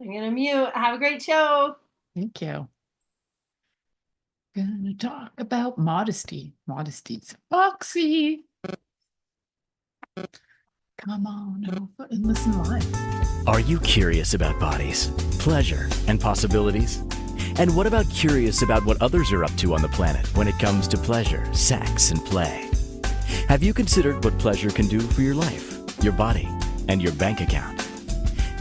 I'm gonna mute. Have a great show. Thank you. Gonna talk about modesty. Modesty's foxy. Come on over and listen live. Are you curious about bodies, pleasure, and possibilities? And what about curious about what others are up to on the planet when it comes to pleasure, sex, and play? Have you considered what pleasure can do for your life, your body, and your bank account?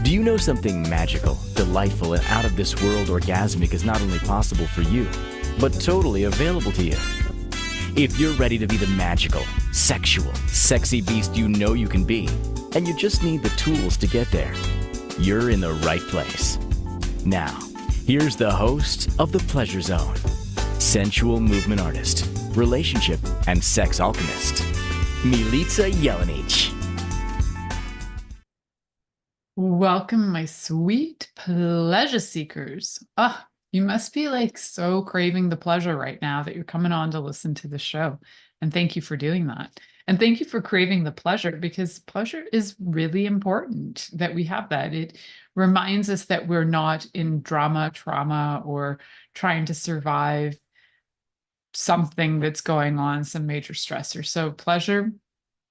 Do you know something magical, delightful, and out of this world orgasmic is not only possible for you, but totally available to you? If you're ready to be the magical, sexual, sexy beast you know you can be, and you just need the tools to get there, you're in the right place. Now, here's the host of The Pleasure Zone, sensual movement artist, relationship and sex alchemist, Milica Jelenic. Welcome, my sweet pleasure seekers. You must be like so craving the pleasure right now that you're coming on to listen to the show. And thank you for doing that. And thank you for craving the pleasure, because pleasure is really important that we have that. It reminds us that we're not in drama, trauma, or trying to survive something that's going on, some major stressor. So pleasure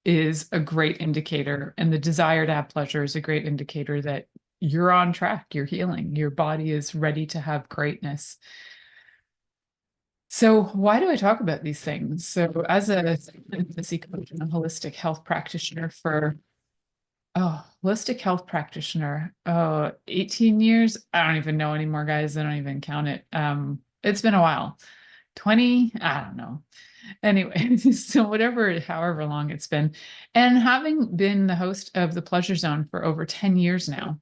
is a great indicator, and the desire to have pleasure is a great indicator that you're on track, you're healing, your body is ready to have greatness. So why do I talk about these things? So as a intimacy coach and a holistic health practitioner 18 years. I don't even know anymore, guys. I don't even count it. It's been a while. 20, I don't know. Anyway, so however long it's been. And having been the host of the Pleasure Zone for over 10 years now,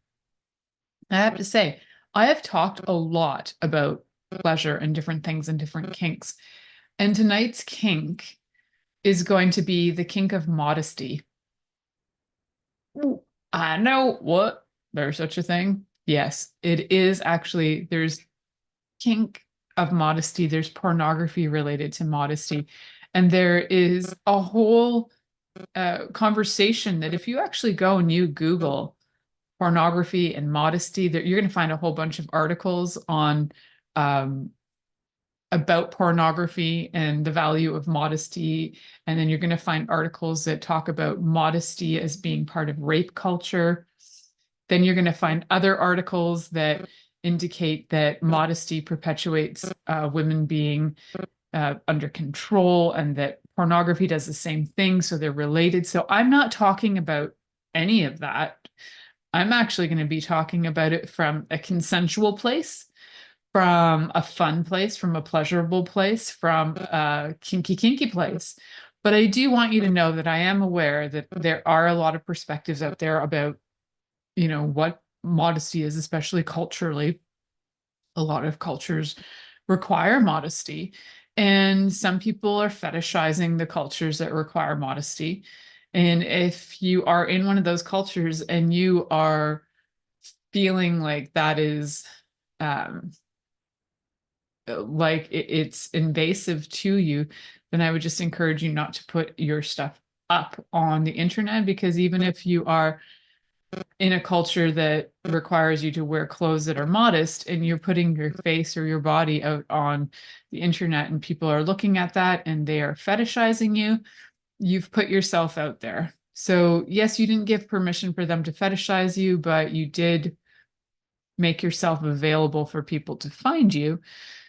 I have to say, I have talked a lot about pleasure and different things and different kinks. And tonight's kink is going to be the kink of modesty. Ooh, I know what? There's such a thing. Yes, it is actually. There's kink of modesty. There's pornography related to modesty. And there is a whole conversation that if you actually go and you Google pornography and modesty, that you're going to find a whole bunch of articles on about pornography and the value of modesty. And then you're going to find articles that talk about modesty as being part of rape culture. Then you're going to find other articles that indicate that modesty perpetuates women being under control, and that pornography does the same thing. So they're related. So I'm not talking about any of that. I'm actually going to be talking about it from a consensual place, from a fun place, from a pleasurable place, from a kinky place. But I do want you to know that I am aware that there are a lot of perspectives out there about, what modesty is, especially culturally. A lot of cultures require modesty, and some people are fetishizing the cultures that require modesty. And if you are in one of those cultures and you are feeling like that is like it's invasive to you, then I would just encourage you not to put your stuff up on the internet, because even if you are in a culture that requires you to wear clothes that are modest, and you're putting your face or your body out on the internet and people are looking at that and they are fetishizing you, you've put yourself out there. So yes, you didn't give permission for them to fetishize you, but you did make yourself available for people to find you.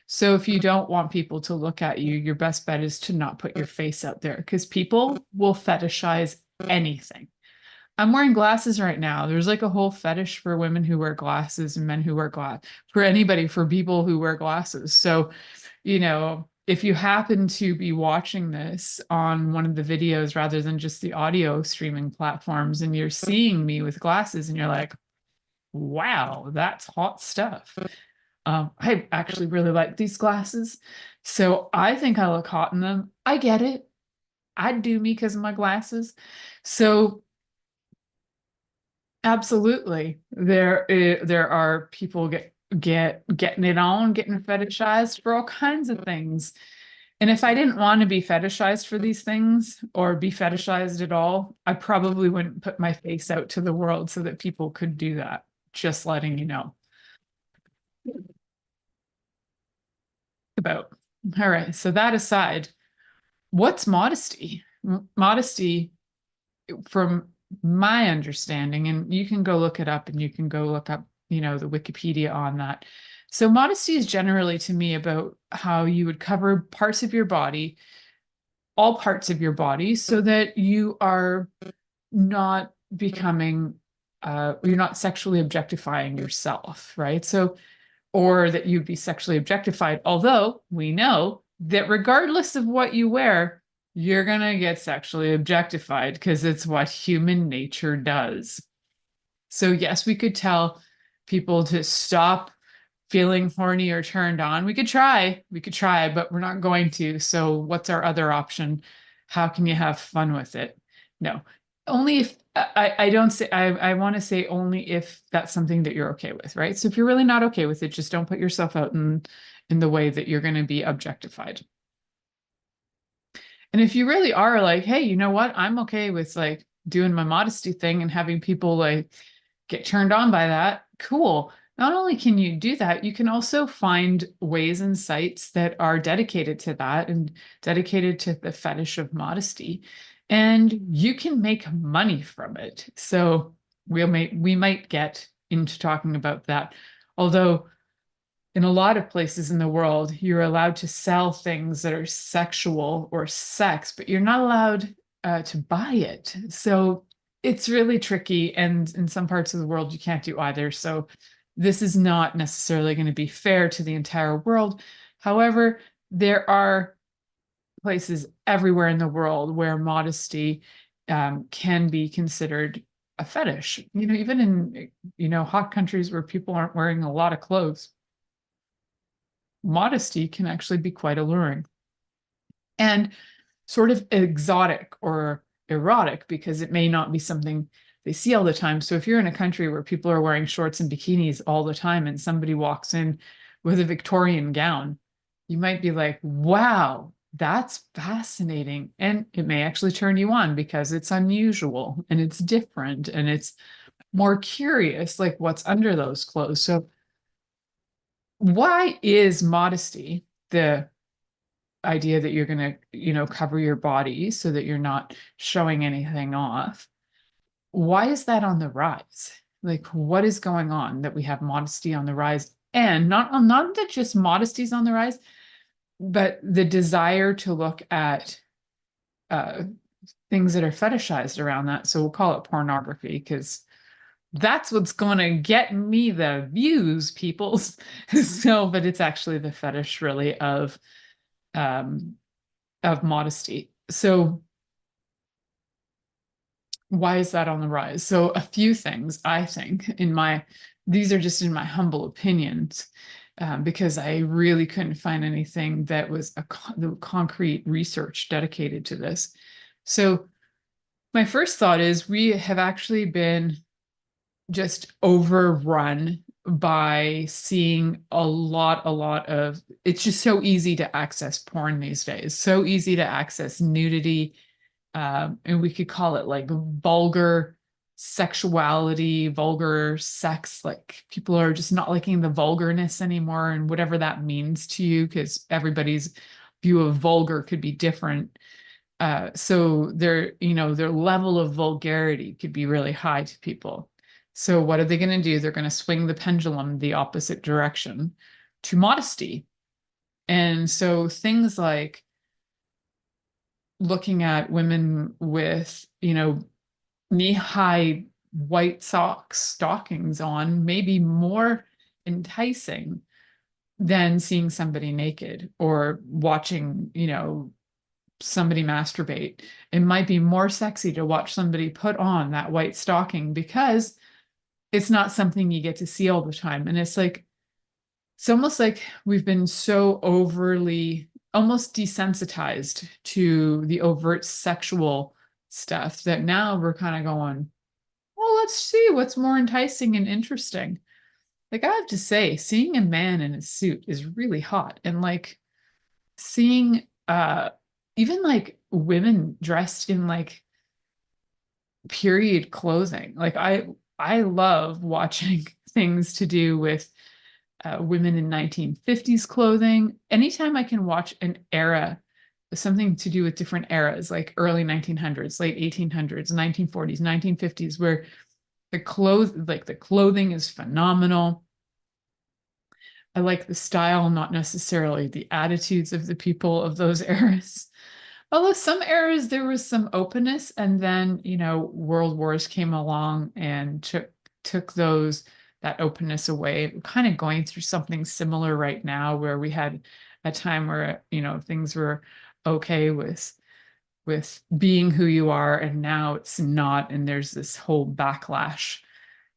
So if you don't want people to look at you, your best bet is to not put your face out there, because people will fetishize anything. I'm wearing glasses right now. There's like a whole fetish for women who wear glasses and men who wear for people who wear glasses. So, if you happen to be watching this on one of the videos rather than just the audio streaming platforms, and you're seeing me with glasses and you're like, wow, that's hot stuff. I actually really like these glasses. So I think I look hot in them. I get it. I'd do me because of my glasses. So absolutely, there are people getting it on, getting fetishized for all kinds of things. And if I didn't want to be fetishized for these things or be fetishized at all, I probably wouldn't put my face out to the world so that people could do that. Just letting you know. about. All right. So that aside, what's modesty? Modesty, from my understanding, and you can go look it up and you can go look up, the Wikipedia on that. So modesty is generally to me about how you would cover parts of your body, all parts of your body, so that you are not becoming, you're not sexually objectifying yourself, right? So, or that you'd be sexually objectified, although we know that regardless of what you wear, you're going to get sexually objectified because it's what human nature does. So, yes, we could tell people to stop feeling horny or turned on. We could try, but we're not going to. So, what's our other option? How can you have fun with it? No, only if I don't say, I want to say only if that's something that you're okay with, right? So, if you're really not okay with it, just don't put yourself out in the way that you're going to be objectified. And if you really are like, hey, you know what? I'm okay with like doing my modesty thing and having people like get turned on by that, cool. Not only can you do that, you can also find ways and sites that are dedicated to that and dedicated to the fetish of modesty. And you can make money from it. So we might get into talking about that. Although in a lot of places in the world, you're allowed to sell things that are sexual or sex, but you're not allowed to buy it. So it's really tricky. And in some parts of the world, you can't do either. So this is not necessarily going to be fair to the entire world. However, there are places everywhere in the world where modesty can be considered a fetish. Even in, hot countries where people aren't wearing a lot of clothes, modesty can actually be quite alluring and sort of exotic or erotic because it may not be something they see all the time. So if you're in a country where people are wearing shorts and bikinis all the time and somebody walks in with a Victorian gown, you might be like, wow, that's fascinating. And it may actually turn you on because it's unusual and it's different and it's more curious, like what's under those clothes. So why is modesty, the idea that you're going to, cover your body so that you're not showing anything off? Why is that on the rise? Like, what is going on that we have modesty on the rise? And not that just modesty is on the rise, but the desire to look at things that are fetishized around that. So we'll call it pornography because that's what's going to get me the views, people. So, but it's actually the fetish really of modesty. So why is that on the rise? So a few things, I think, these are just in my humble opinions, because I really couldn't find anything that was the concrete research dedicated to this. So my first thought is we have actually been just overrun by seeing a lot of, it's just so easy to access porn these days, so easy to access nudity, and we could call it like vulgar sexuality, vulgar sex. Like people are just not liking the vulgarness anymore, and whatever that means to you, because everybody's view of vulgar could be different. So their level of vulgarity could be really high to people. So what are they going to do? They're going to swing the pendulum the opposite direction to modesty. And so things like looking at women with, knee-high white stockings on may be more enticing than seeing somebody naked or watching, somebody masturbate. It might be more sexy to watch somebody put on that white stocking because it's not something you get to see all the time. And it's almost like we've been so overly, almost desensitized to the overt sexual stuff that now we're kind of going, well, let's see what's more enticing and interesting. Like I have to say, seeing a man in a suit is really hot. And like seeing even like women dressed in like period clothing. Like I love watching things to do with women in 1950s clothing. Anytime I can watch an era, something to do with different eras, like early 1900s, late 1800s, 1940s, 1950s, where the clothing is phenomenal. I like the style, not necessarily the attitudes of the people of those eras. Although some eras there was some openness, and then world wars came along and took that openness away. We're kind of going through something similar right now, where we had a time where things were okay with being who you are, and now it's not, and there's this whole backlash.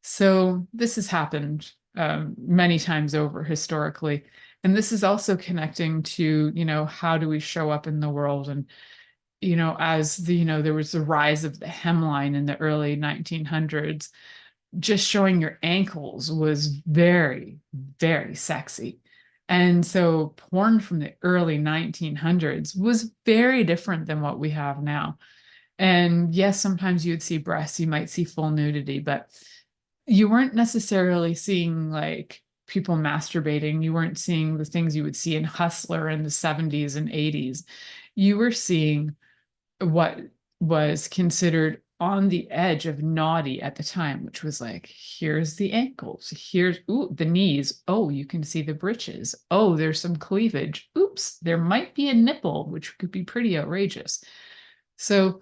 So this has happened many times over historically. And this is also connecting to, how do we show up in the world? And, as there was the rise of the hemline in the early 1900s, just showing your ankles was very, very sexy. And so porn from the early 1900s was very different than what we have now. And yes, sometimes you'd see breasts, you might see full nudity, but you weren't necessarily seeing like people masturbating. You weren't seeing the things you would see in Hustler in the 70s and 80s. You were seeing what was considered on the edge of naughty at the time, which was like, here's the ankles, here's the knees. Oh, you can see the britches. Oh, there's some cleavage. Oops, there might be a nipple, which could be pretty outrageous. So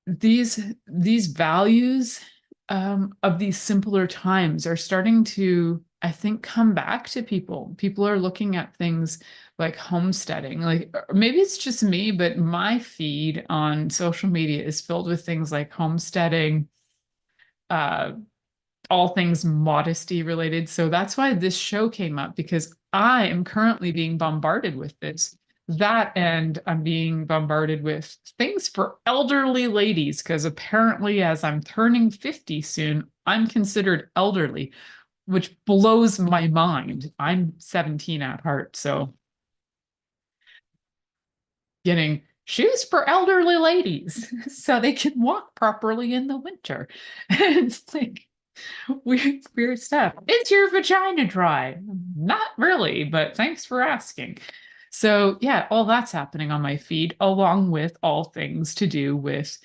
these values of these simpler times are starting to, I think, come back to people. People are looking at things like homesteading. Like, maybe it's just me, but my feed on social media is filled with things like homesteading, all things modesty related. So that's why this show came up, because I am currently being bombarded with this. That, and I'm being bombarded with things for elderly ladies, because apparently as I'm turning 50 soon, I'm considered elderly, which blows my mind. I'm 17 at heart, so getting shoes for elderly ladies so they can walk properly in the winter. And it's like weird stuff. Is your vagina dry? Not really, but thanks for asking. So yeah, all that's happening on my feed, along with all things to do with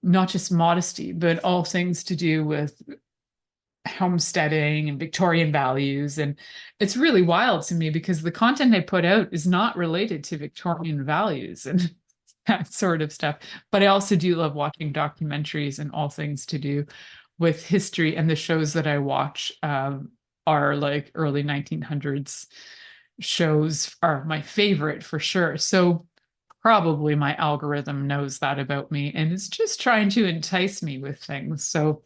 not just modesty, but all things to do with homesteading and Victorian values. And it's really wild to me, because the content I put out is not related to Victorian values and that sort of stuff. But I also do love watching documentaries and all things to do with history. And the shows that I watch are like early 1900s shows are my favorite for sure. So probably my algorithm knows that about me and is just trying to entice me with things. So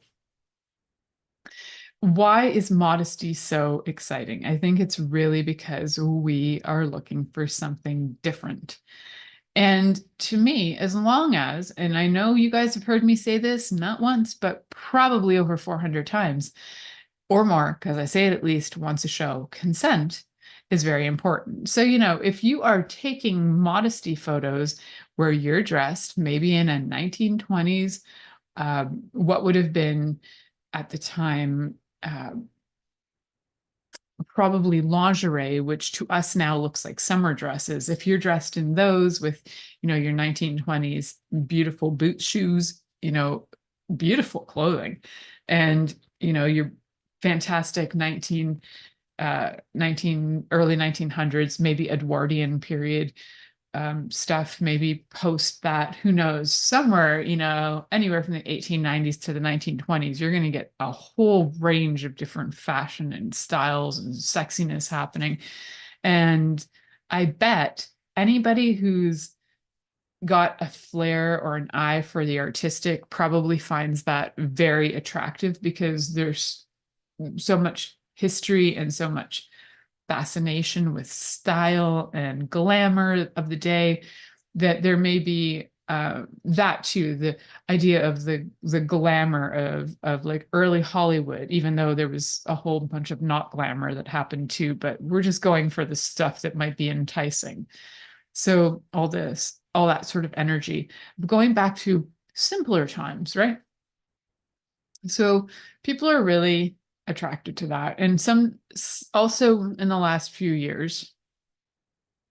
why is modesty so exciting? I think it's really because we are looking for something different. And to me, as long as, and I know you guys have heard me say this not once, but probably over 400 times or more, because I say it at least once a show, consent is very important. So, if you are taking modesty photos where you're dressed, maybe in a 1920s, what would have been at the time, probably lingerie, which to us now looks like summer dresses. If you're dressed in those with, your 1920s beautiful boot shoes, beautiful clothing, and, your fantastic early 1900s, maybe Edwardian period stuff, maybe post that, who knows, somewhere, anywhere from the 1890s to the 1920s, you're going to get a whole range of different fashion and styles and sexiness happening. And I bet anybody who's got a flair or an eye for the artistic probably finds that very attractive, because there's so much history and so much fascination with style and glamour of the day, that there may be that too, the idea of the glamour of like early Hollywood, even though there was a whole bunch of not glamour that happened too, but we're just going for the stuff that might be enticing. So all that sort of energy, going back to simpler times, right? So people are really attracted to that. And also in the last few years,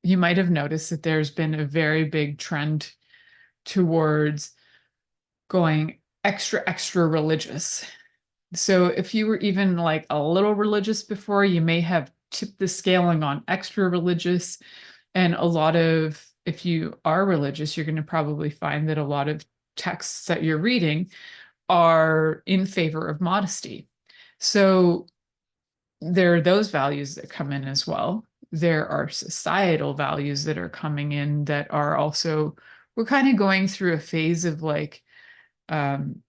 you might have noticed that there's been a very big trend towards going extra religious. So if you were even like a little religious before, you may have tipped the scaling on extra religious. And if you are religious, you're going to probably find that a lot of texts that you're reading are in favor of modesty. So there are those values that come in as well. There are societal values that are coming in that are also, we're kind of going through a phase of like an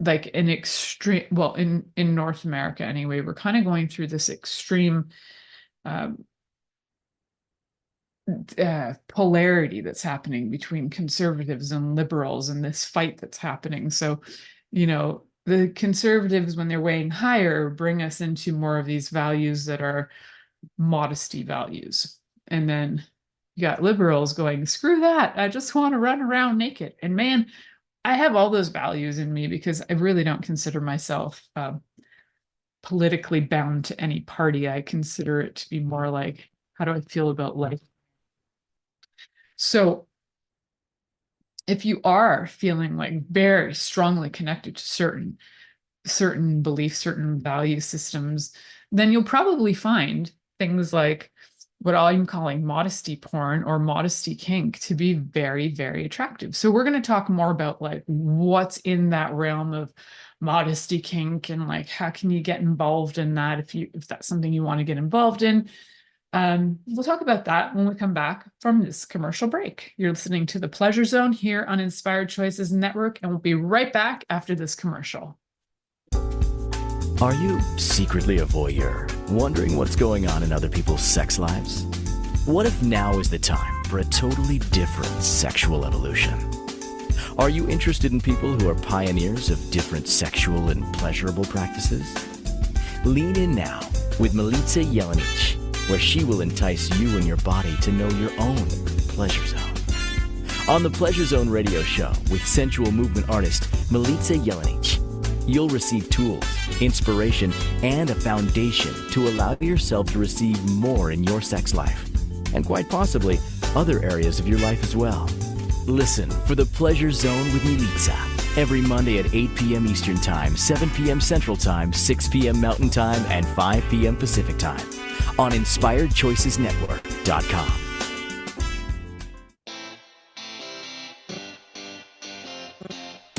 extreme, well, in North America anyway, we're kind of going through this extreme polarity that's happening between conservatives and liberals, and this fight that's happening. So, the conservatives, when they're weighing higher, bring us into more of these values that are modesty values. And then you got liberals going, screw that, I just want to run around naked. And man, I have all those values in me because I really don't consider myself politically bound to any party. I consider it to be more like, how do I feel about life? So if you are feeling like very strongly connected to certain beliefs, certain value systems, then you'll probably find things like what I'm calling modesty porn or modesty kink to be very, very attractive. So we're going to talk more about like what's in that realm of modesty kink and like how can you get involved in that if that's something you want to get involved in. We'll talk about that when we come back from this commercial break. You're listening to The Pleasure Zone here on Inspired Choices Network, and we'll be right back after this commercial. Are you secretly a voyeur, wondering what's going on in other people's sex lives? What if now is the time for a totally different sexual evolution? Are you interested in people who are pioneers of different sexual and pleasurable practices? Lean in now with Milica Jelenic, where she will entice you and your body to know your own pleasure zone. On the Pleasure Zone radio show with sensual movement artist Milica Jelenic, you'll receive tools, inspiration, and a foundation to allow yourself to receive more in your sex life, and quite possibly other areas of your life as well. Listen for the Pleasure Zone with Milica every Monday at 8 p.m. Eastern Time, 7 p.m. Central Time, 6 p.m. Mountain Time, and 5 p.m. Pacific Time on InspiredChoicesNetwork.com.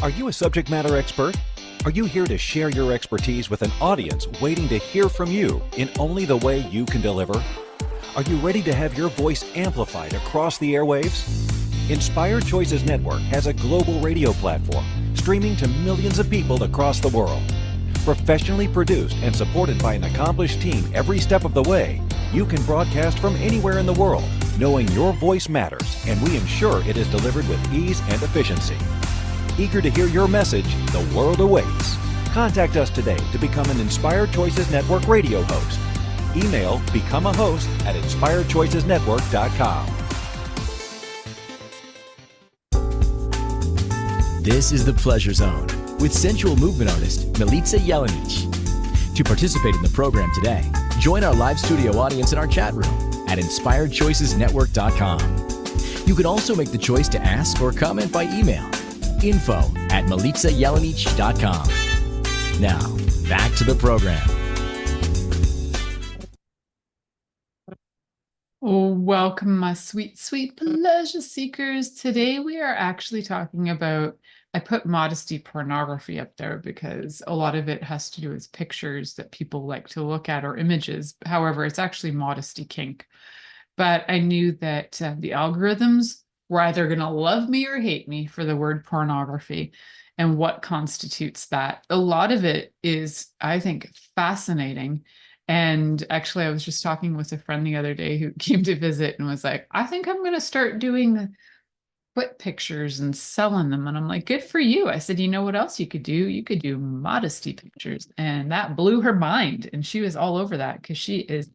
Are you a subject matter expert? Are you here to share your expertise with an audience waiting to hear from you in only the way you can deliver? Are you ready to have your voice amplified across the airwaves? Inspired Choices Network has a global radio platform streaming to millions of people across the world. Professionally produced and supported by an accomplished team every step of the way, you can broadcast from anywhere in the world, knowing your voice matters, and we ensure it is delivered with ease and efficiency. Eager to hear your message, the world awaits. Contact us today to become an Inspired Choices Network radio host. Email become a host at inspiredchoicesnetwork.com. This is The Pleasure Zone with sensual movement artist Milica Jelenic. To participate in the program today, join our live studio audience in our chat room at inspiredchoicesnetwork.com. You can also make the choice to ask or comment by email, info@milicajelenic.com. Now, back to the program. Welcome, my sweet, sweet pleasure seekers. Today we are actually talking about, I put modesty pornography up there because a lot of it has to do with pictures that people like to look at or images. However, it's actually modesty kink. But I knew that the algorithms were either going to love me or hate me for the word pornography and what constitutes that. A lot of it is, I think, fascinating. And actually, I was just talking with a friend the other day who came to visit and was like, I think I'm going to start doing foot pictures and selling them. And I'm like, good for you. I said, you know what else you could do? You could do modesty pictures. And that blew her mind. And she was all over that because she is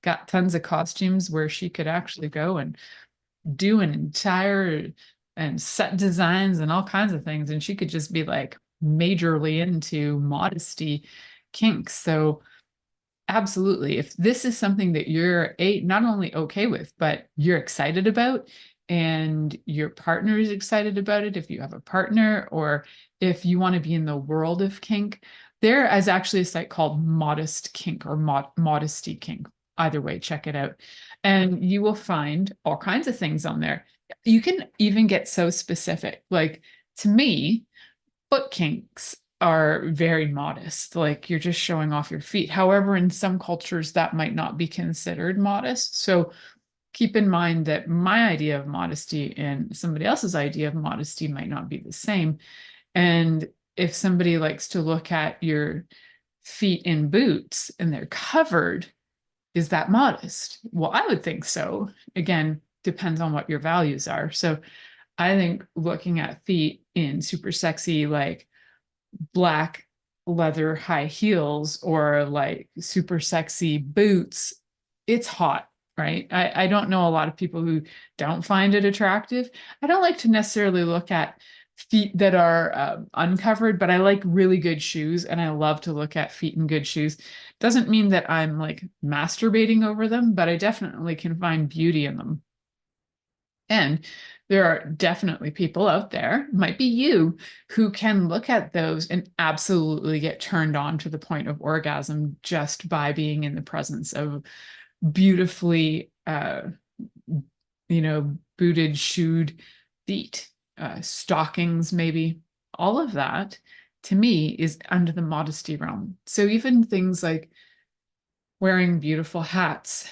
got tons of costumes where she could actually go and do an entire and set designs and all kinds of things. And she could just be like majorly into modesty kinks. So absolutely, if this is something that you're not only okay with, but you're excited about, and your partner is excited about it, if you have a partner, or if you want to be in the world of kink, there is actually a site called Modest Kink or Modesty Kink. Either way, check it out. And you will find all kinds of things on there. You can even get so specific. Like, to me, foot kinks are very modest. Like, you're just showing off your feet. However, in some cultures, that might not be considered modest. So keep in mind that my idea of modesty and somebody else's idea of modesty might not be the same. And if somebody likes to look at your feet in boots and they're covered, is that modest? Well, I would think so. Again, depends on what your values are. So I think looking at feet in super sexy, like black leather high heels or like super sexy boots, it's hot, right? I don't know a lot of people who don't find it attractive. I don't like to necessarily look at feet that are uncovered, but I like really good shoes, and I love to look at feet in good shoes. Doesn't mean that I'm like masturbating over them, but I definitely can find beauty in them. And there are definitely people out there, might be you, who can look at those and absolutely get turned on to the point of orgasm just by being in the presence of beautifully, booted, shoed feet, stockings, maybe. All of that, to me, is under the modesty realm. So even things like wearing beautiful hats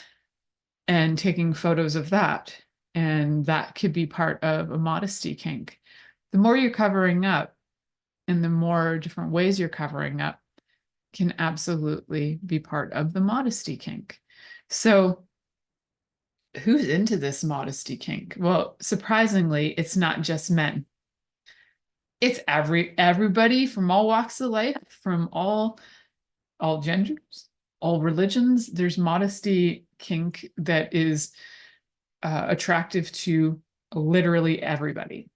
and taking photos of that, and that could be part of a modesty kink. The more you're covering up and the more different ways you're covering up can absolutely be part of the modesty kink. So who's into this modesty kink? Well, surprisingly, it's not just men. It's everybody from all walks of life, from all genders, all religions. There's modesty kink that is attractive to literally everybody.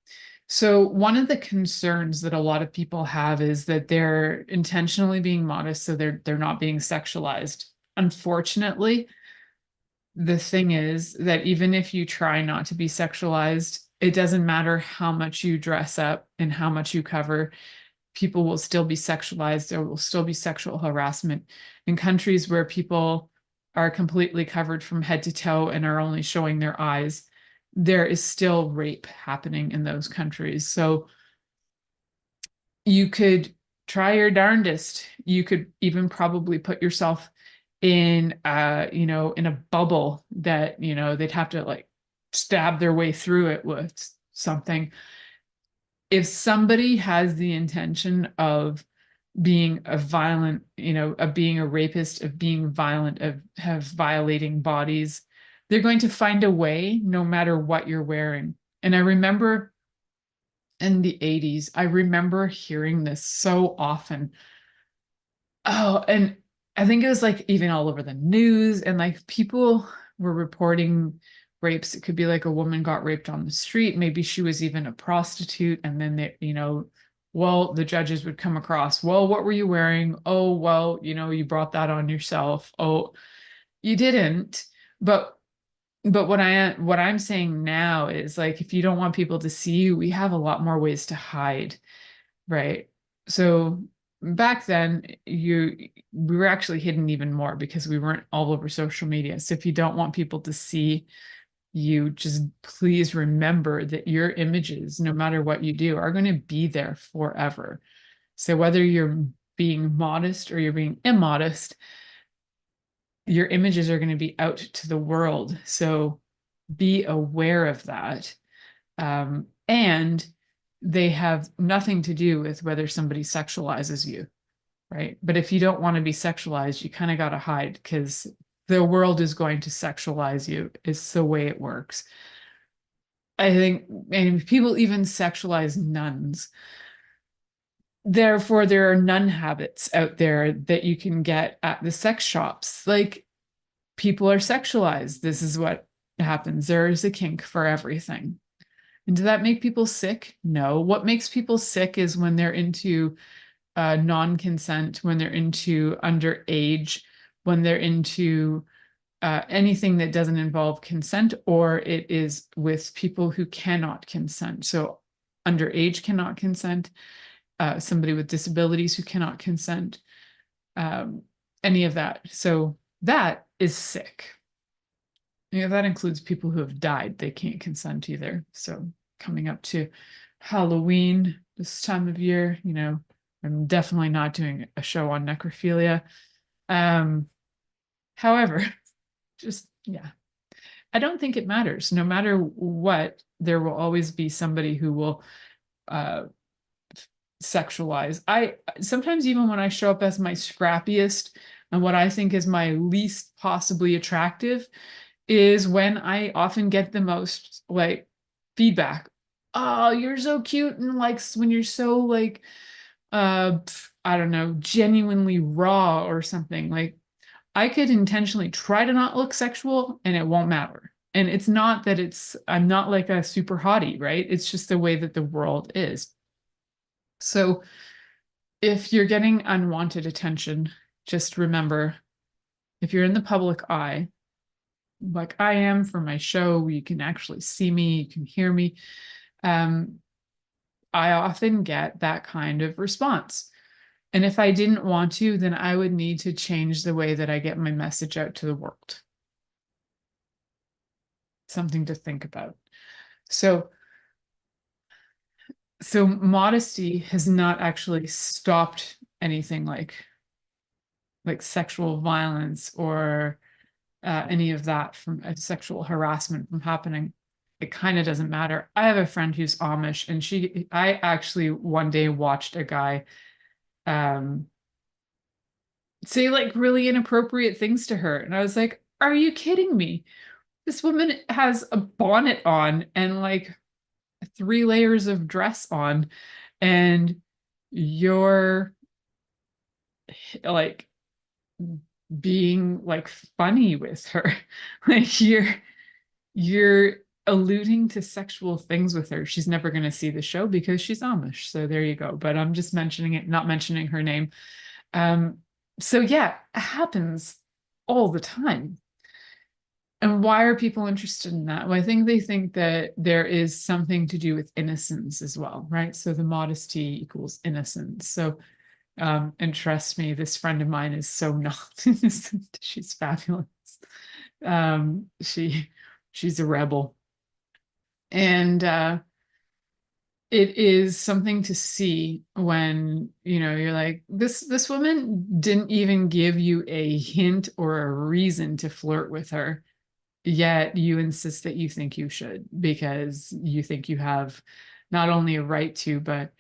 So one of the concerns that a lot of people have is that they're intentionally being modest, so they're not being sexualized. Unfortunately, the thing is that even if you try not to be sexualized, it doesn't matter how much you dress up and how much you cover, people will still be sexualized. There will still be sexual harassment in countries where people are completely covered from head to toe and are only showing their eyes. There is still rape happening in those countries. So you could try your darndest. You could even probably put yourself in in a bubble that, they'd have to like stab their way through it with something. If somebody has the intention of being a violent, of being a rapist, of being violent, of violating bodies, they're going to find a way no matter what you're wearing. And I remember in the 80s, I remember hearing this so often. Oh, and I think it was like even all over the news, and like people were reporting rapes. It could be like a woman got raped on the street. Maybe she was even a prostitute. And then they, well, the judges would come across, well, what were you wearing? Oh, well, you brought that on yourself. Oh, you didn't. But what I'm saying now is, like, if you don't want people to see you, we have a lot more ways to hide, right? So back then, we were actually hidden even more because we weren't all over social media. So if you don't want people to see you, just please remember that your images, no matter what you do, are going to be there forever. So whether you're being modest or you're being immodest, your images are going to be out to the world. So be aware of that. And they have nothing to do with whether somebody sexualizes you, right? But if you don't want to be sexualized, you kind of got to hide, because the world is going to sexualize you. It's the way it works. I think, and people even sexualize nuns. Therefore, there are nun habits out there that you can get at the sex shops. Like, people are sexualized. This is what happens. There is a kink for everything. And does that make people sick? No. What makes people sick is when they're into non-consent, when they're into underage, when they're into anything that doesn't involve consent, or it is with people who cannot consent. So underage cannot consent, somebody with disabilities who cannot consent, any of that. So that is sick. That includes people who have died. They can't consent either. So coming up to Halloween this time of year, I'm definitely not doing a show on necrophilia. However, I don't think it matters. No matter what, there will always be somebody who will sexualize. I sometimes, even when I show up as my scrappiest and what I think is my least possibly attractive, is when I often get the most feedback. Oh, you're so cute, and when you're so I don't know, genuinely raw or something. I could intentionally try to not look sexual and it won't matter. And it's not that I'm not like a super hottie, right? It's just the way that the world is. So if you're getting unwanted attention, just remember, if you're in the public eye, like I am for my show, you can actually see me, you can hear me. I often get that kind of response. And if I didn't want to, then I would need to change the way that I get my message out to the world. Something to think about. So modesty has not actually stopped anything like sexual violence or any of that from sexual harassment from happening. It kind of doesn't matter. I have a friend who's Amish, and I actually one day watched a guy say really inappropriate things to her. And I was like, are you kidding me? This woman has a bonnet on and 3 layers of dress on, and you're being funny with her. You're alluding to sexual things with her. She's never going to see the show because she's Amish. So there you go. But I'm just mentioning it, not mentioning her name. So yeah, it happens all the time. And why are people interested in that? Well, I think they think that there is something to do with innocence as well, right? So the modesty equals innocence. So, and trust me, this friend of mine is so not innocent. She's fabulous. She's a rebel. And it is something to see when, you're like, this woman didn't even give you a hint or a reason to flirt with her, yet you insist that you think you should, because you think you have not only a right to, but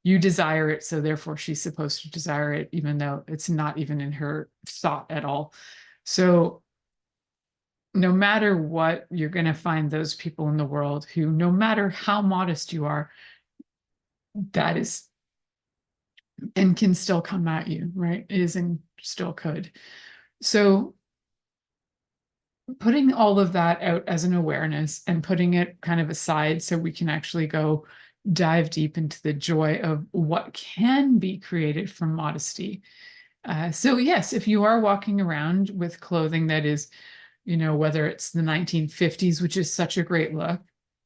you desire it. So therefore she's supposed to desire it, even though it's not even in her thought at all. So no matter what, you're going to find those people in the world who, no matter how modest you are, that is, and can still come at you, right? Is and still could. So putting all of that out as an awareness and putting it kind of aside so we can actually go dive deep into the joy of what can be created from modesty. So yes, if you are walking around with clothing that is, whether it's the 1950s, which is such a great look,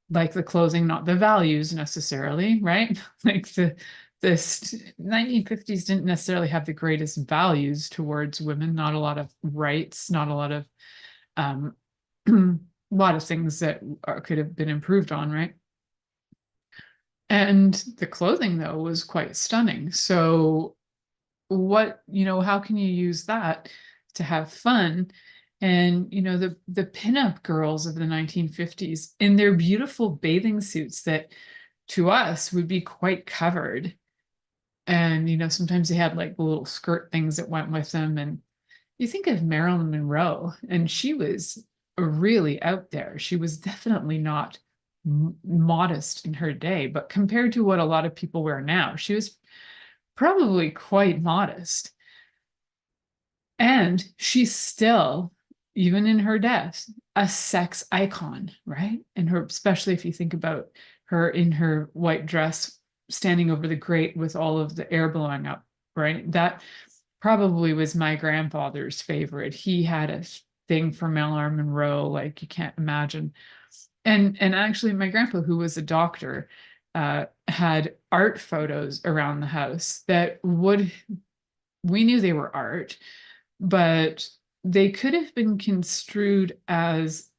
like the clothing, not the values necessarily, right? The 1950s didn't necessarily have the greatest values towards women, not a lot of rights, not a lot of a lot of things that could have been improved on, right? And the clothing, though, was quite stunning. So how can you use that to have fun? And, the pinup girls of the 1950s in their beautiful bathing suits that to us would be quite covered. And, sometimes they had the little skirt things that went with them. And you think of Marilyn Monroe, and she was really out there. She was definitely not modest in her day, but compared to what a lot of people wear now, she was probably quite modest. And she's still, even in her death, a sex icon, right? And her, especially if you think about her in her white dress, standing over the grate with all of the air blowing up. right? That probably was my grandfather's favorite. He had a thing for Marilyn Monroe, like you can't imagine. And actually, my grandpa, who was a doctor, had art photos around the house that we knew they were art, but they could have been construed as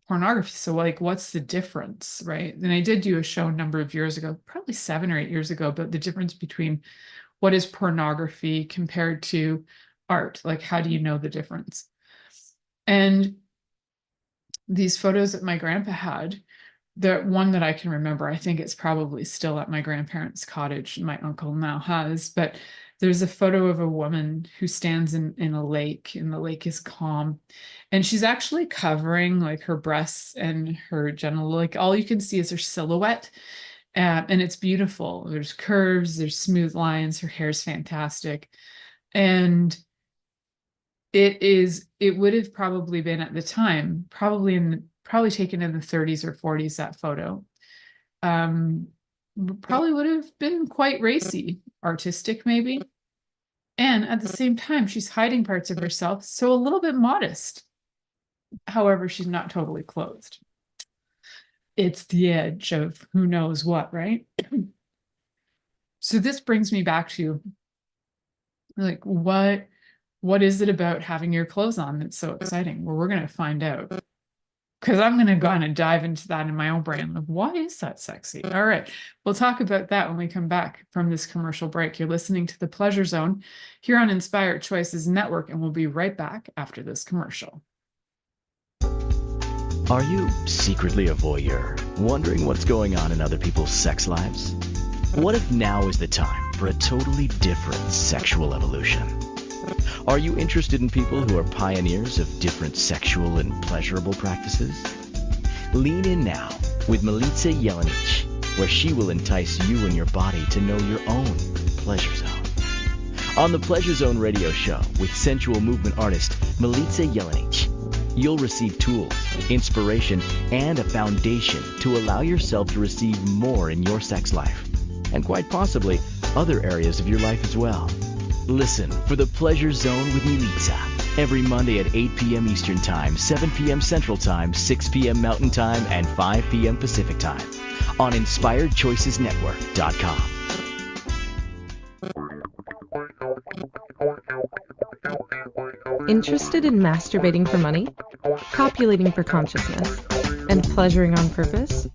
pornography. So like, what's the difference, right? And I did do a show a number of years ago, probably 7 or 8 years ago, about the difference between what is pornography compared to art. Like, how do you know the difference? And these photos that my grandpa had, the one that I can remember, I think it's probably still at my grandparents' cottage, my uncle now has, but there's a photo of a woman who stands in a lake, and the lake is calm. And she's actually covering like her breasts and her genital, like all you can see is her silhouette. And it's beautiful. There's curves, there's smooth lines, her hair's fantastic. And it would have probably been at the time, probably taken in the 30s or 40s, that photo. Probably would have been quite racy, artistic maybe. And at the same time, she's hiding parts of herself, so a little bit modest. However, she's not totally clothed. It's the edge of who knows what, right? So this brings me back to like, what is it about having your clothes on that's so exciting? Well, we're going to find out, because I'm going to go on and dive into that in my own brain. Like, why is that sexy? All right. We'll talk about that when we come back from this commercial break. You're listening to The Pleasure Zone here on Inspired Choices Network, and we'll be right back after this commercial. Are you secretly a voyeur, wondering what's going on in other people's sex lives? What if now is the time for a totally different sexual evolution? Are you interested in people who are pioneers of different sexual and pleasurable practices? Lean in now with Milica Jelenic, where she will entice you and your body to know your own pleasure zone. On the Pleasure Zone radio show with sensual movement artist Milica Jelenic, you'll receive tools, inspiration, and a foundation to allow yourself to receive more in your sex life, and quite possibly other areas of your life as well. Listen for The Pleasure Zone with Milica every Monday at 8 p.m. Eastern Time, 7 p.m. Central Time, 6 p.m. Mountain Time, and 5 p.m. Pacific Time on InspiredChoicesNetwork.com. Interested in masturbating for money, copulating for consciousness, and pleasuring on purpose?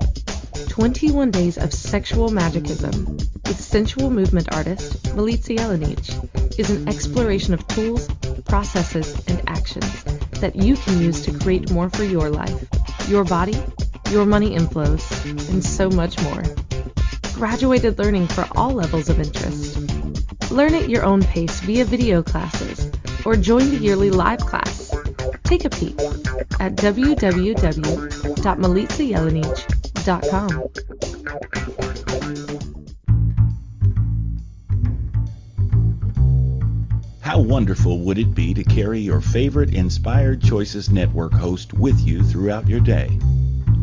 21 Days of Sexual Magicism with sensual movement artist Milica Jelenic is an exploration of tools, processes, and actions that you can use to create more for your life, your body, your money inflows, and so much more. Graduated learning for all levels of interest. Learn at your own pace via video classes or join the yearly live class. Take a peek at www.milicajelenic.com. How wonderful would it be to carry your favorite Inspired Choices Network host with you throughout your day?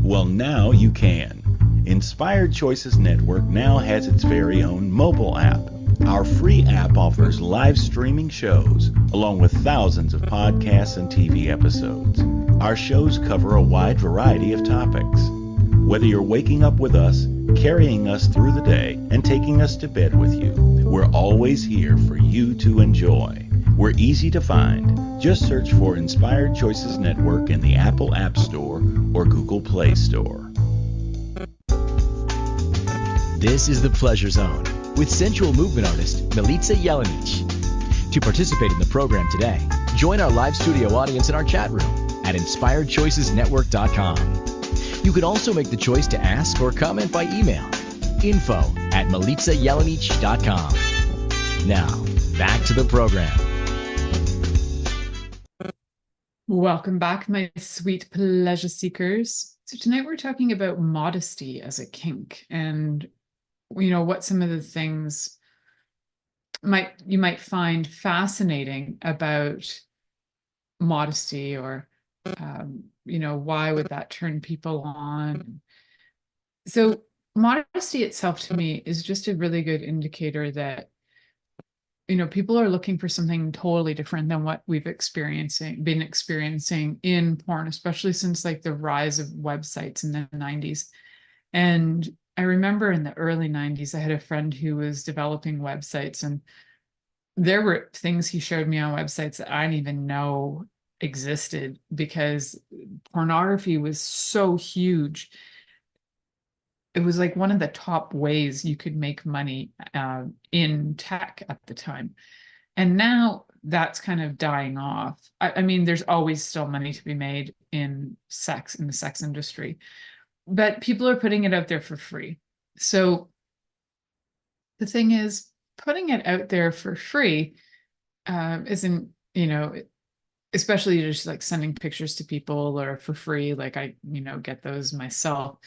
Well, now you can. Inspired Choices Network now has its very own mobile app. Our free app offers live streaming shows, along with thousands of podcasts and TV episodes. Our shows cover a wide variety of topics. Whether you're waking up with us, carrying us through the day, and taking us to bed with you, we're always here for you to enjoy. We're easy to find. Just search for Inspired Choices Network in the Apple App Store or Google Play Store. This is The Pleasure Zone with sensual movement artist Milica Jelenic. To participate in the program today, join our live studio audience in our chat room at InspiredChoicesNetwork.com. You can also make the choice to ask or comment by email, info@milicajelenic.com. Now, back to the program. Welcome back, my sweet pleasure seekers. So tonight we're talking about modesty as a kink, and what some of the things you might find fascinating about modesty, or why would that turn people on? So modesty itself to me is just a really good indicator that people are looking for something totally different than what we've been experiencing in porn, especially since like the rise of websites in the 90s. And I remember in the early 90s, I had a friend who was developing websites, and there were things he showed me on websites that I didn't even know existed because pornography was so huge. It was like one of the top ways you could make money in tech at the time. And now that's kind of dying off. I mean, there's always still money to be made in the sex industry, but people are putting it out there for free. So the thing is, putting it out there for free isn't, especially just like sending pictures to people or for free, like I, get those myself.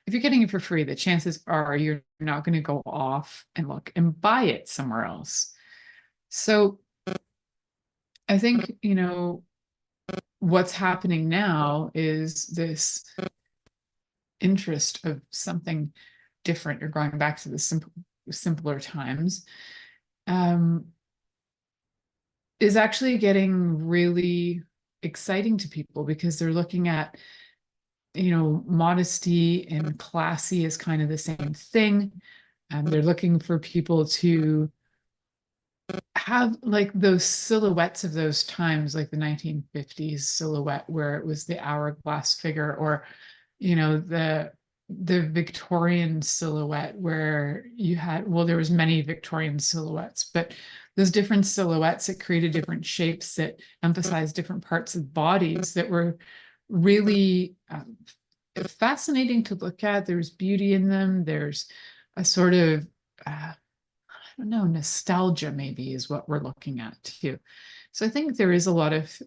If you're getting it for free, the chances are you're not going to go off and look and buy it somewhere else. So I think, what's happening now is this interest of something different. You're going back to the simpler times. Is actually getting really exciting to people because they're looking at, modesty and classy is kind of the same thing. And they're looking for people to have like those silhouettes of those times, like the 1950s silhouette where it was the hourglass figure, or, the Victorian silhouette where you had, well, there was many Victorian silhouettes, but those different silhouettes that created different shapes that emphasized different parts of bodies that were really fascinating to look at. There's beauty in them. There's a sort of, I don't know, nostalgia maybe is what we're looking at too. So I think there is a lot of,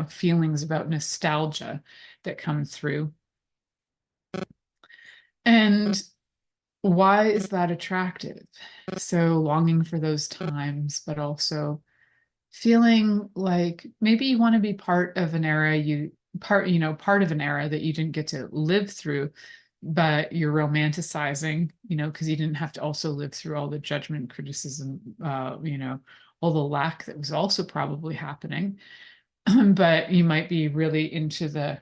feelings about nostalgia that come through. And why is that attractive? So longing for those times, but also feeling like maybe you want to be part of an era part of an era that you didn't get to live through, but you're romanticizing, because you didn't have to also live through all the judgment, criticism, all the lack that was also probably happening. But you might be really into the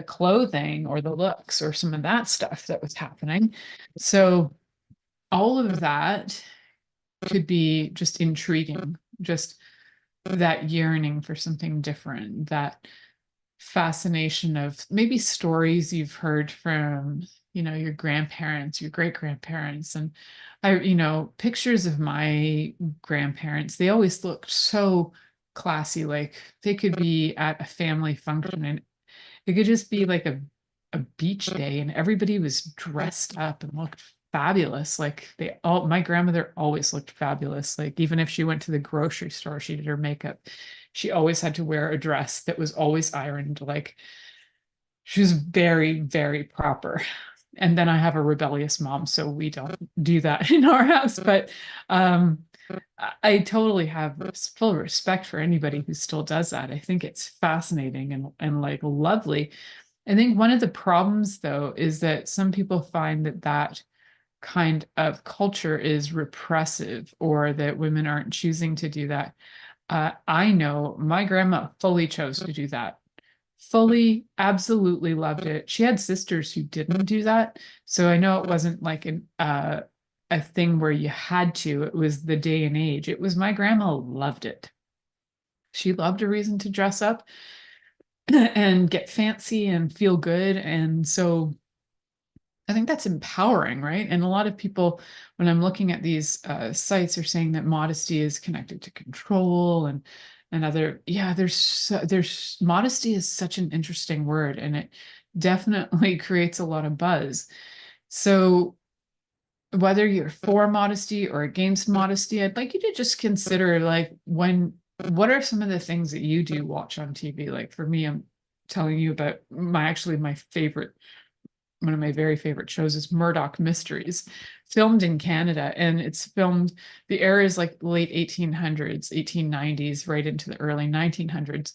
clothing or the looks or some of that stuff that was happening. So all of that could be just intriguing, just that yearning for something different, that fascination of maybe stories you've heard from, your grandparents, your great grandparents. And pictures of my grandparents, they always looked so classy. Like they could be at a family function and it could just be like a beach day and everybody was dressed up and looked fabulous. Like my grandmother always looked fabulous. Like even if she went to the grocery store, she did her makeup. She always had to wear a dress that was always ironed. Like she was very, very proper. And then I have a rebellious mom, so we don't do that in our house. But I totally have full respect for anybody who still does that. I think it's fascinating and like lovely. I think one of the problems, though, is that some people find that kind of culture is repressive or that women aren't choosing to do that. I know my grandma fully chose to do that. Fully, absolutely loved it. She had sisters who didn't do that. So I know it wasn't like a thing where you had to. It was the day and age. It was my grandma loved it. She loved a reason to dress up and get fancy and feel good. And so I think that's empowering, right? And a lot of people, when I'm looking at these sites, are saying that modesty is connected to control and other. Yeah, there's modesty is such an interesting word, and it definitely creates a lot of buzz. So whether you're for modesty or against modesty, I'd like you to just consider like what are some of the things that you do watch on TV? Like for me, I'm telling you about my favorite. One of my very favorite shows is Murdoch Mysteries, filmed in Canada. And it's filmed, the era is like late 1800s, 1890s, right into the early 1900s.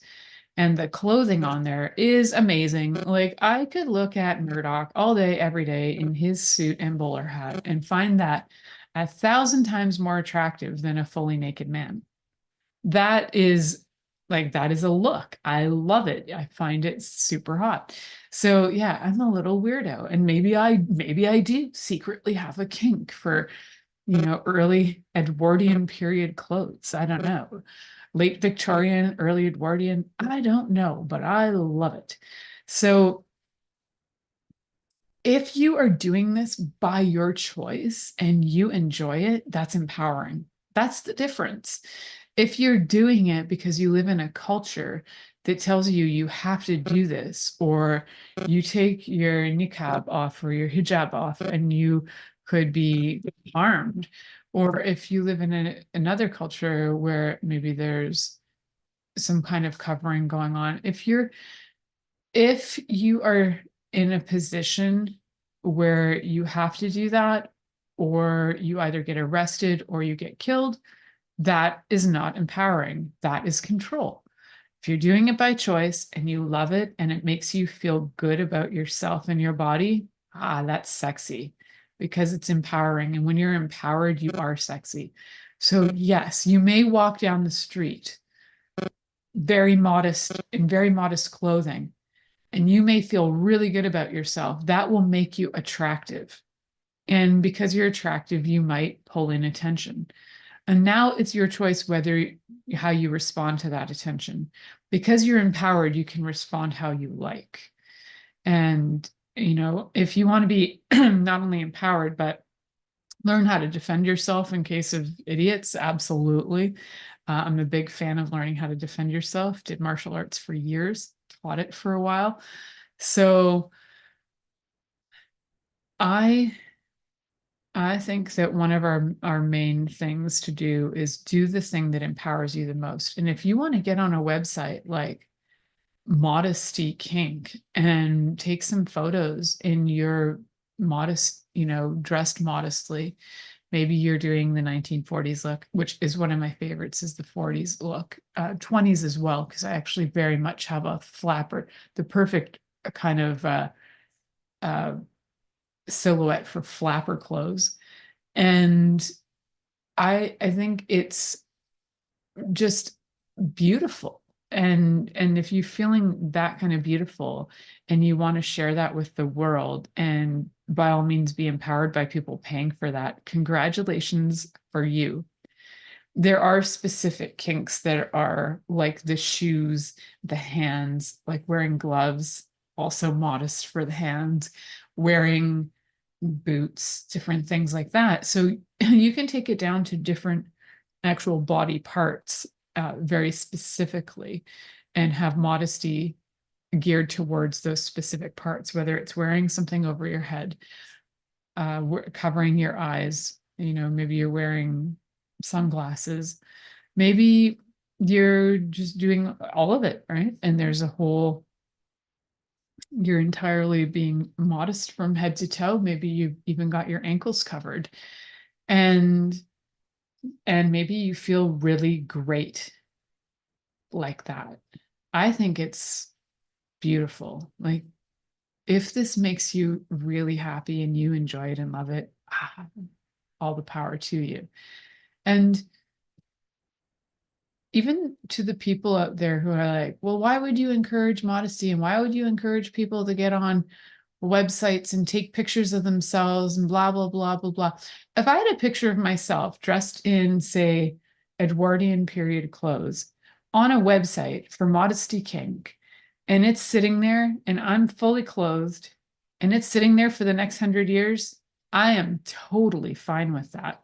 And the clothing on there is amazing. Like I could look at Murdoch all day, every day in his suit and bowler hat and find that 1,000 times more attractive than a fully naked man. That is a look. I love it. I find it super hot. So yeah, I'm a little weirdo. And maybe I do secretly have a kink for, early Edwardian period clothes. I don't know. Late Victorian, early Edwardian, I don't know, but I love it. So if you are doing this by your choice and you enjoy it, that's empowering. That's the difference. If you're doing it because you live in a culture that tells you you have to do this, or you take your niqab off or your hijab off and you could be harmed, or if you live in another culture where maybe there's some kind of covering going on, if you are in a position where you have to do that, or you either get arrested or you get killed, that is not empowering. That is control. If you're doing it by choice and you love it and it makes you feel good about yourself and your body, that's sexy because it's empowering. And when you're empowered, you are sexy. So yes, you may walk down the street very modest, in very modest clothing, and you may feel really good about yourself. That will make you attractive. And because you're attractive, you might pull in attention. And now it's your choice how you respond to that attention. Because you're empowered, you can respond how you like. And, if you want to be not only empowered, but learn how to defend yourself in case of idiots, absolutely. I'm a big fan of learning how to defend yourself. Did martial arts for years, taught it for a while. So I think that one of our main things to do is do the thing that empowers you the most. And if you want to get on a website like Modesty Kink and take some photos in your modest, dressed modestly, maybe you're doing the 1940s look, which is one of my favorites, is the 40s look, 20s as well, because I actually very much have a flapper, the perfect kind of silhouette for flapper clothes. And I think it's just beautiful. And if you're feeling that kind of beautiful and you want to share that with the world, and by all means be empowered by people paying for that, congratulations for you. There are specific kinks that are like the shoes, the hands, like wearing gloves, also modest for the hands, wearing boots, different things like that. So you can take it down to different actual body parts very specifically, and have modesty geared towards those specific parts, whether it's wearing something over your head, covering your eyes, maybe you're wearing sunglasses, maybe you're just doing all of it, right? And you're entirely being modest from head to toe. Maybe you've even got your ankles covered, and maybe you feel really great like that. I think it's beautiful. Like, if this makes you really happy and you enjoy it and love it, all the power to you. And even to the people out there who are like, well, why would you encourage modesty? And why would you encourage people to get on websites and take pictures of themselves and blah, blah, blah, blah, blah. If I had a picture of myself dressed in, say, Edwardian period clothes on a website for Modesty Kink, and it's sitting there and I'm fully clothed and it's sitting there for the next 100 years, I am totally fine with that.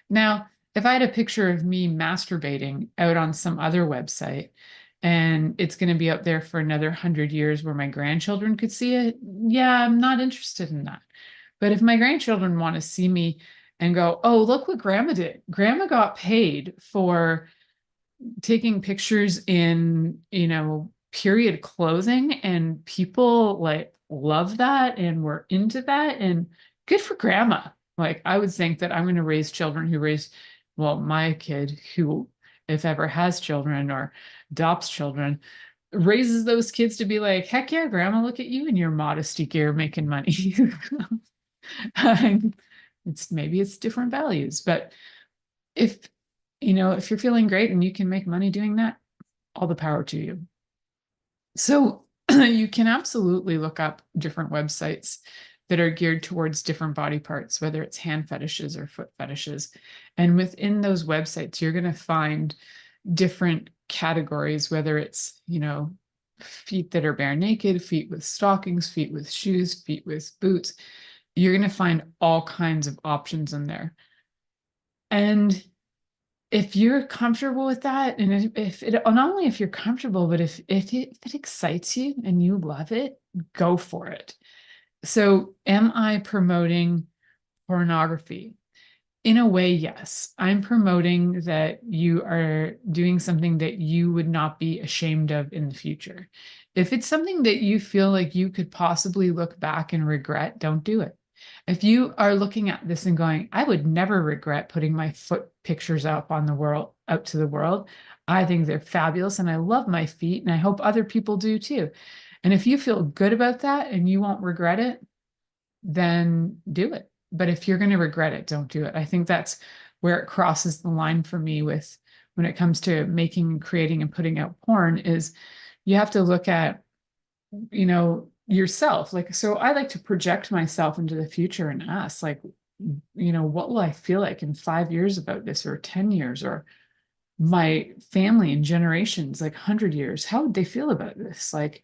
Now, if I had a picture of me masturbating out on some other website and it's going to be up there for another 100 years where my grandchildren could see it, yeah, I'm not interested in that. But if my grandchildren want to see me and go, oh, look what grandma did. Grandma got paid for taking pictures in, period clothing, and people like love that and we're into that, and good for grandma. Like, I would think that I'm going to raise children who my kid, who, if ever has children or adopts children, raises those kids to be like, heck yeah, grandma, look at you in your modesty gear making money. maybe it's different values, but if, if you're feeling great and you can make money doing that, all the power to you. So you can absolutely look up different websites that are geared towards different body parts, whether it's hand fetishes or foot fetishes. And within those websites, you're going to find different categories, whether it's, feet that are bare naked, feet with stockings, feet with shoes, feet with boots. You're going to find all kinds of options in there. And if you're comfortable with that, and if it, not only if you're comfortable, but if it excites you and you love it, go for it. So am I promoting pornography? In a way, yes. I'm promoting that you are doing something that you would not be ashamed of in the future. If it's something that you feel like you could possibly look back and regret, don't do it. If you are looking at this and going, I would never regret putting my foot pictures out to the world. I think they're fabulous and I love my feet and I hope other people do too. And if you feel good about that and you won't regret it, then do it. But if you're going to regret it, don't do it. I think that's where it crosses the line for me with when it comes to making, creating, and putting out porn is you have to look at, yourself. Like, so I like to project myself into the future and ask, like, what will I feel like in 5 years about this, or 10 years, or my family and generations, like 100 years, how would they feel about this? Like,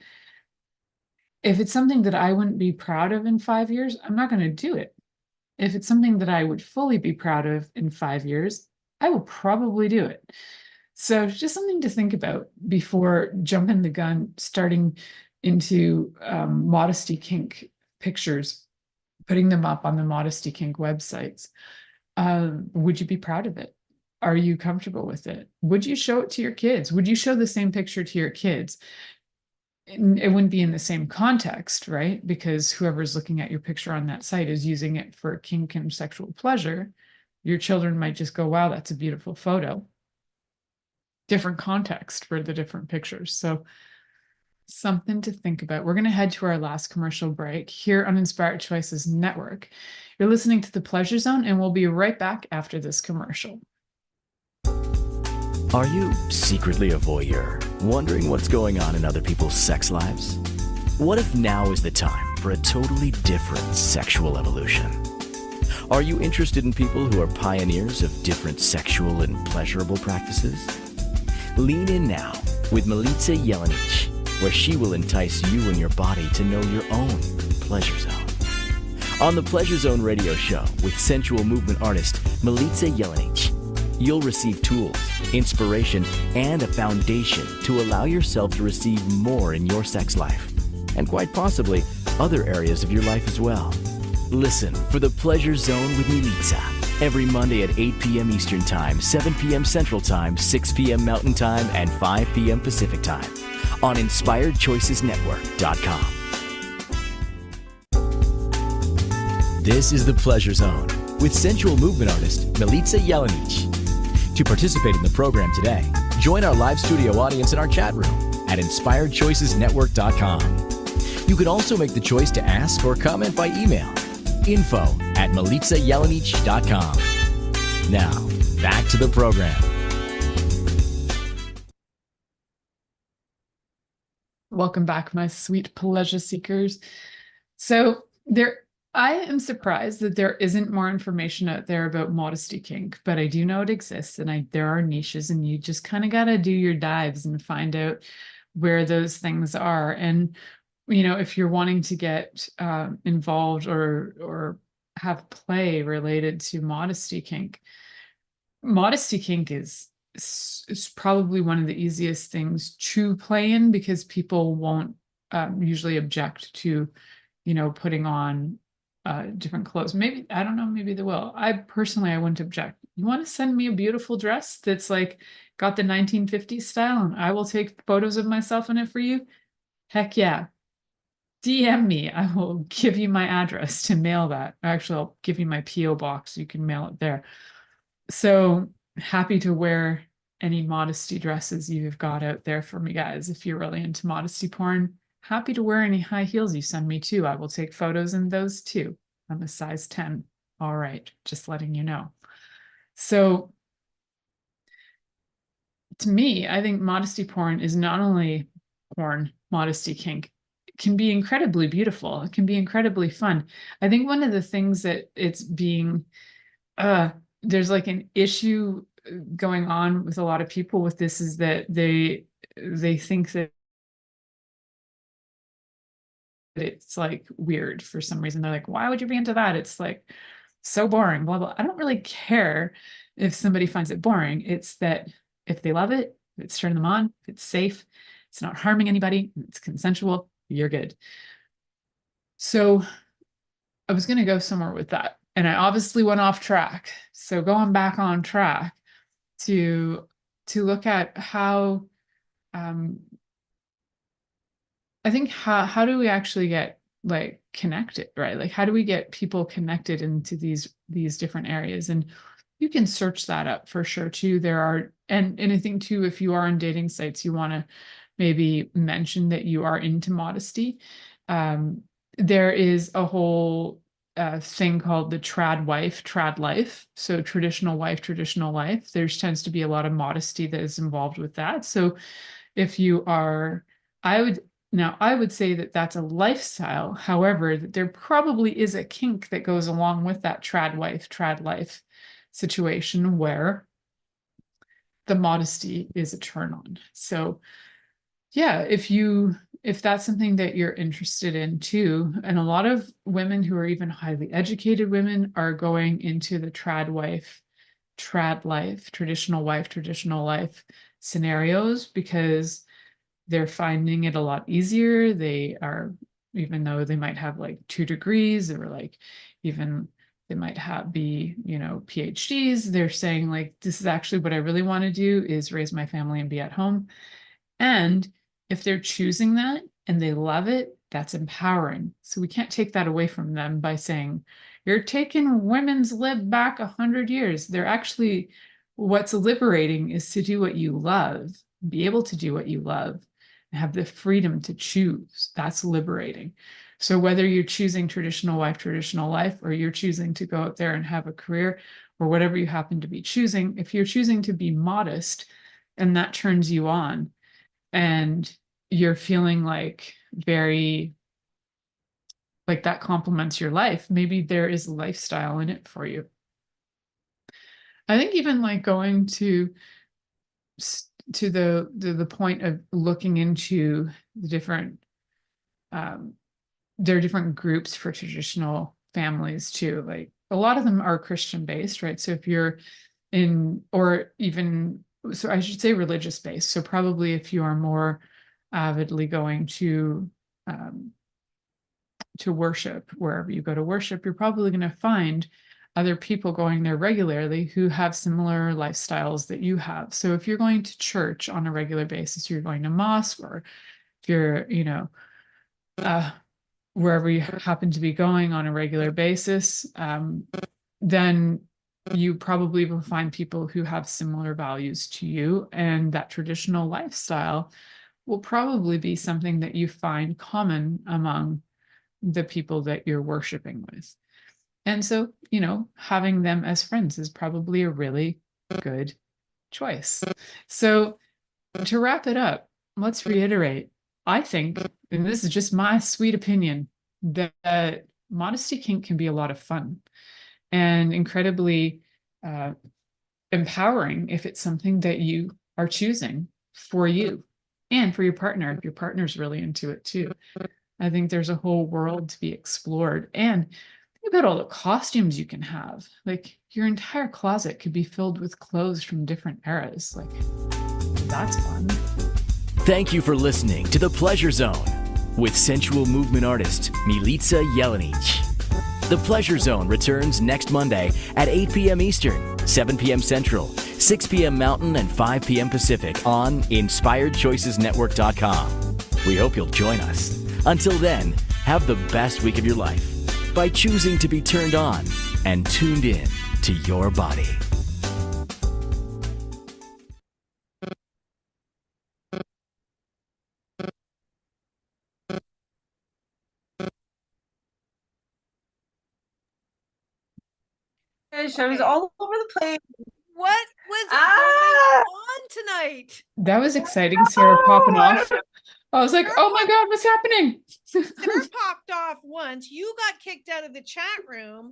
if it's something that I wouldn't be proud of in 5 years, I'm not going to do it. If it's something that I would fully be proud of in 5 years, I will probably do it. So it's just something to think about before jumping the gun, starting into modesty kink pictures, putting them up on the modesty kink websites. Would you be proud of it? Are you comfortable with it? Would you show it to your kids? Would you show the same picture to your kids? It wouldn't be in the same context, right? Because whoever's looking at your picture on that site is using it for kink and sexual pleasure. Your children might just go, wow, that's a beautiful photo. Different context for the different pictures. So something to think about. We're going to head to our last commercial break here on Inspired Choices Network. You're listening to The Pleasure Zone, and we'll be right back after this commercial. Are you secretly a voyeur, wondering what's going on in other people's sex lives? What if now is the time for a totally different sexual evolution? Are you interested in people who are pioneers of different sexual and pleasurable practices? Lean in now with Milica Jelenic, where she will entice you and your body to know your own pleasure zone. On the Pleasure Zone radio show with sensual movement artist Milica Jelenic, you'll receive tools, inspiration, and a foundation to allow yourself to receive more in your sex life, and quite possibly other areas of your life as well. Listen for The Pleasure Zone with Milica every Monday at 8 p.m. Eastern Time, 7 p.m. Central Time, 6 p.m. Mountain Time, and 5 p.m. Pacific Time on InspiredChoicesNetwork.com. This is The Pleasure Zone with sensual movement artist Milica Jelenic. To participate in the program today, join our live studio audience in our chat room at InspiredChoicesNetwork.com. You can also make the choice to ask or comment by email, info@MilicaJelenic.com. Now, back to the program. Welcome back, my sweet pleasure seekers. So I am surprised that there isn't more information out there about modesty kink, but I do know it exists, and there are niches, and you just kind of got to do your dives and find out where those things are. And if you're wanting to get involved or have play related to modesty kink is probably one of the easiest things to play in, because people won't usually object to putting on different clothes. Maybe, I don't know, maybe they will. I wouldn't object. You want to send me a beautiful dress that's like got the 1950s style and I will take photos of myself in it for you? Heck yeah. DM me. I will give you my address to mail that. Actually, I'll give you my PO box. You can mail it there. So happy to wear any modesty dresses you've got out there for me, guys. If you're really into modesty porn, happy to wear any high heels you send me too. I will take photos in those too. I'm a size 10. All right, just letting you know. So to me, I think modesty porn is not only porn, modesty kink. It can be incredibly beautiful. It can be incredibly fun. I think one of the things that it's being there's like an issue going on with a lot of people with this is that they think that it's like weird for some reason. They're like, why would you be into that? It's like so boring, blah, blah. I don't really care if somebody finds it boring. It's that if they love it, if it's turning them on, if it's safe, it's not harming anybody, it's consensual, you're good. So I was going to go somewhere with that. And I obviously went off track. So going back on track to look at how I think how do we actually get like connected, right? Like how do we get people connected into these different areas? And you can search that up for sure too. There are, and I think too, if you are on dating sites, you want to maybe mention that you are into modesty. There is a whole thing called the trad wife, trad life. So traditional wife, traditional life. There tends to be a lot of modesty that is involved with that. So if you are, I would say that that's a lifestyle. However, that there probably is a kink that goes along with that trad wife, trad life situation where the modesty is a turn on. So yeah, if that's something that you're interested in too, and a lot of women who are even highly educated women are going into the trad wife, trad life, traditional wife, traditional life scenarios because they're finding it a lot easier. They are, even though they might have like 2 degrees or like even they might be, PhDs, they're saying like, this is actually what I really want to do is raise my family and be at home. And if they're choosing that and they love it, that's empowering. So we can't take that away from them by saying, you're taking women's lib back 100 years. They're actually, what's liberating is to do what you love, be able to do what you love, and have the freedom to choose. That's liberating. So whether you're choosing traditional wife, traditional life, or you're choosing to go out there and have a career, or whatever you happen to be choosing, if you're choosing to be modest and that turns you on, and you're feeling like very like that complements your life, maybe there is a lifestyle in it for you. I think even like going to the point of looking into the different there are different groups for traditional families too. Like a lot of them are Christian based, right? So if you're in, or even, so I should say religious based. So probably if you are more avidly going to worship, wherever you go to worship, you're probably going to find other people going there regularly who have similar lifestyles that you have. So if you're going to church on a regular basis, you're going to mosque, or if you're, wherever you happen to be going on a regular basis, then you probably will find people who have similar values to you. And that traditional lifestyle will probably be something that you find common among the people that you're worshiping with. And so, having them as friends is probably a really good choice. So to wrap it up, let's reiterate, I think, and this is just my sweet opinion, that modesty kink can be a lot of fun and incredibly empowering if it's something that you are choosing for you and for your partner, if your partner's really into it too. I think there's a whole world to be explored. And think about all the costumes you can have. Like your entire closet could be filled with clothes from different eras. Like, that's fun. Thank you for listening to The Pleasure Zone with sensual movement artist Milica Jelenic. The Pleasure Zone returns next Monday at 8 p.m. Eastern, 7 p.m. Central, 6 p.m. Mountain, and 5 p.m. Pacific on InspiredChoicesNetwork.com. We hope you'll join us. Until then, have the best week of your life by choosing to be turned on and tuned in to your body. gosh, I was all over the place. What was Ah! going on tonight? That was exciting, Sarah popping off. I was like, oh my God, what's happening? Sarah popped off once. You got kicked out of the chat room.